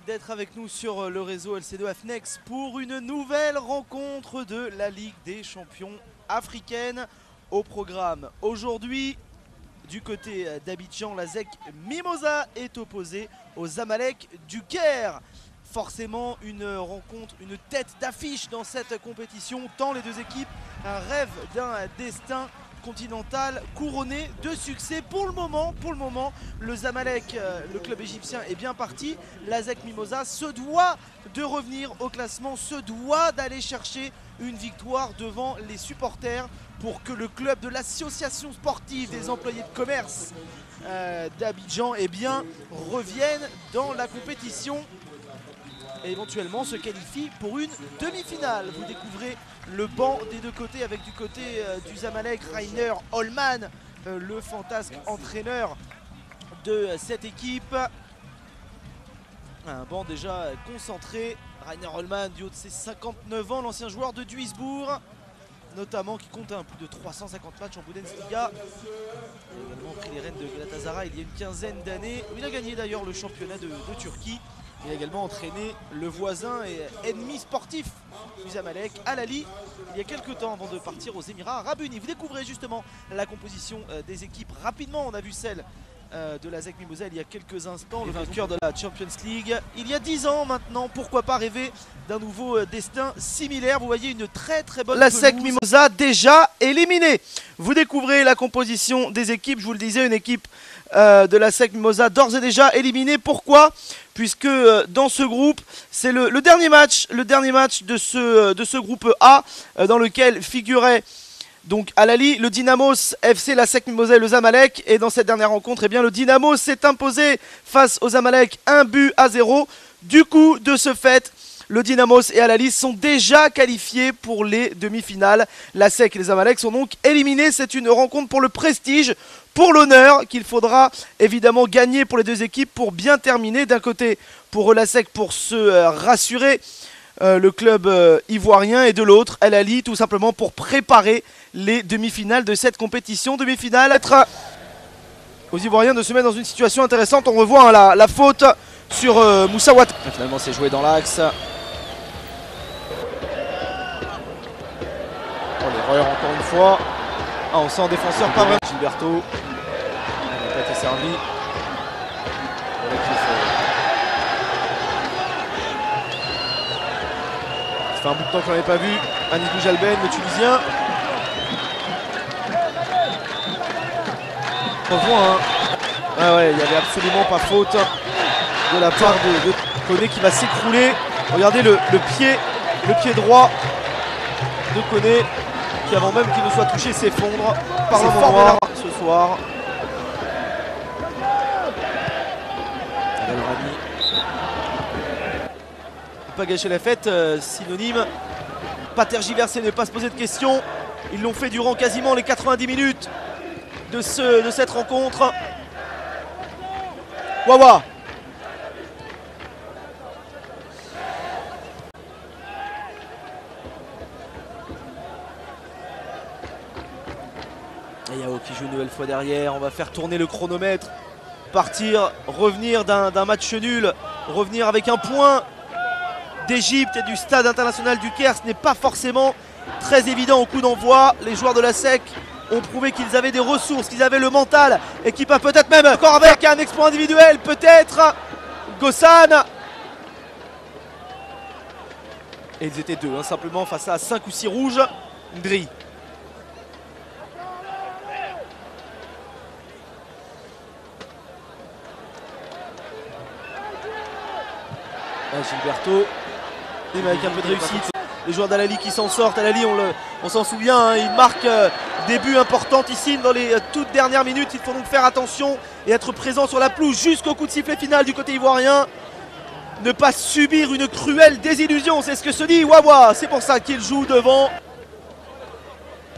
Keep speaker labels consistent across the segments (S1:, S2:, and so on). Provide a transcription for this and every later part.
S1: D'être avec nous sur le réseau LC2 AFNEX pour une nouvelle rencontre de la Ligue des Champions africaine. Au programme aujourd'hui, du côté d'Abidjan, la ZEC Mimosa est opposée aux Zamalek du Caire. Forcément une rencontre, une tête d'affiche dans cette compétition, tant les deux équipes rêvent d'un destin continental couronné de succès. Pour le moment, le Zamalek, le club égyptien, est bien parti. La ZEC Mimosa se doit de revenir au classement, se doit d'aller chercher une victoire devant les supporters pour que le club de l'association sportive des employés de commerce d'Abidjan revienne dans la compétition et éventuellement se qualifie pour une demi-finale. Vous découvrez le banc des deux côtés avec du côté du Zamalek, Rainer Holman, le fantasque entraîneur de cette équipe. Un banc déjà concentré. Rainer Holman, du haut de ses 59 ans, l'ancien joueur de Duisbourg, notamment, qui compte plus de 350 matchs en Bundesliga. Il a également pris les rênes de Galatasaray il y a une quinzaine d'années. Il a gagné d'ailleurs le championnat de Turquie. Il a également entraîné le voisin et ennemi sportif du Zamalek, Al Ahly, il y a quelques temps avant de partir aux Émirats Arabes Unis. Vous découvrez justement la composition des équipes rapidement. On a vu celle de la ZEC Mimosa il y a quelques instants, le vainqueur de la Champions League. Il y a 10 ans maintenant, pourquoi pas rêver d'un nouveau destin similaire. Vous voyez une très bonne la ZEC Mimosa déjà éliminée. Vous découvrez la composition des équipes. Je vous le disais, une équipe de la ZEC Mimosa d'ores et déjà éliminée. Pourquoi ? Puisque dans ce groupe, c'est le dernier match de ce groupe A, dans lequel figurait donc Al Ahly, le Dynamos FC, la ZEC Mimosa et le Zamalek. Et dans cette dernière rencontre, eh bien, le Dynamos s'est imposé face au Zamalek 1-0. Du coup, de ce fait, le Dynamos et Al Ahly sont déjà qualifiés pour les demi-finales. La ZEC et les Zamalek sont donc éliminés. C'est une rencontre pour le prestige, pour l'honneur, qu'il faudra évidemment gagner pour les deux équipes pour bien terminer. D'un côté, pour la ZEC, pour se rassurer, le club ivoirien, et de l'autre, Al Ahly, tout simplement pour préparer les demi-finales de cette compétition. Demi-finale, être aux Ivoiriens de se mettre dans une situation intéressante. On revoit la faute sur Moussa Ouattara. Finalement, c'est joué dans l'axe. Oh, l'erreur encore une fois. Ah, on sent un défenseur pas vrai. Gilberto. Il n'a pas été servi. Ça fait un bout de temps qu'on n'avait pas vu Anis Boujalben, le Tunisien. On voit ah ouais, il n'y avait absolument pas faute de la part de Koné qui va s'écrouler. Regardez le pied droit de Koné qui, avant même qu'il ne soit touché, s'effondre par le fort ce soir. Pas gâcher la fête, synonyme. Pas tergiverser, ne pas se poser de questions. Ils l'ont fait durant quasiment les 90 minutes de cette rencontre. Wawa. Et Yao qui joue une nouvelle fois derrière. On va faire tourner le chronomètre. Partir, revenir d'un match nul. Revenir avec un point d'Égypte et du stade international du Caire. Ce n'est pas forcément très évident au coup d'envoi. Les joueurs de la ZEC ont prouvé qu'ils avaient des ressources, qu'ils avaient le mental et qui peuvent peut-être même encore avec un exploit individuel, peut-être Gossan. Et ils étaient deux, simplement face à 5 ou 6 rouges. Ndri. Gilberto, avec un peu de réussite. Les joueurs d'Al Ahly qui s'en sortent. Al Ahly, on s'en souvient, il marque des buts importants ici dans les toutes dernières minutes. Il faut donc faire attention et être présent sur la pelouse jusqu'au coup de sifflet final du côté ivoirien. Ne pas subir une cruelle désillusion, c'est ce que se dit Wawa. C'est pour ça qu'il joue devant.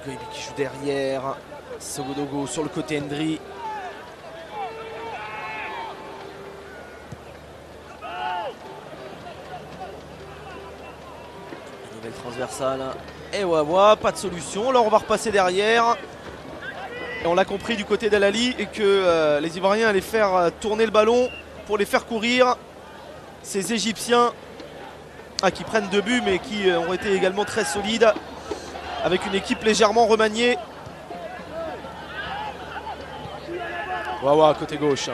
S1: Qui joue derrière. Sogodogo sur le côté Ndri. Nouvelle transversale. Et Wawa, pas de solution. Alors on va repasser derrière. Et on l'a compris du côté d'Al Ahly et que les Ivoiriens allaient faire tourner le ballon pour les faire courir. ces Égyptiens qui prennent 2 buts mais qui ont été également très solides avec une équipe légèrement remaniée. Waouh, côté gauche.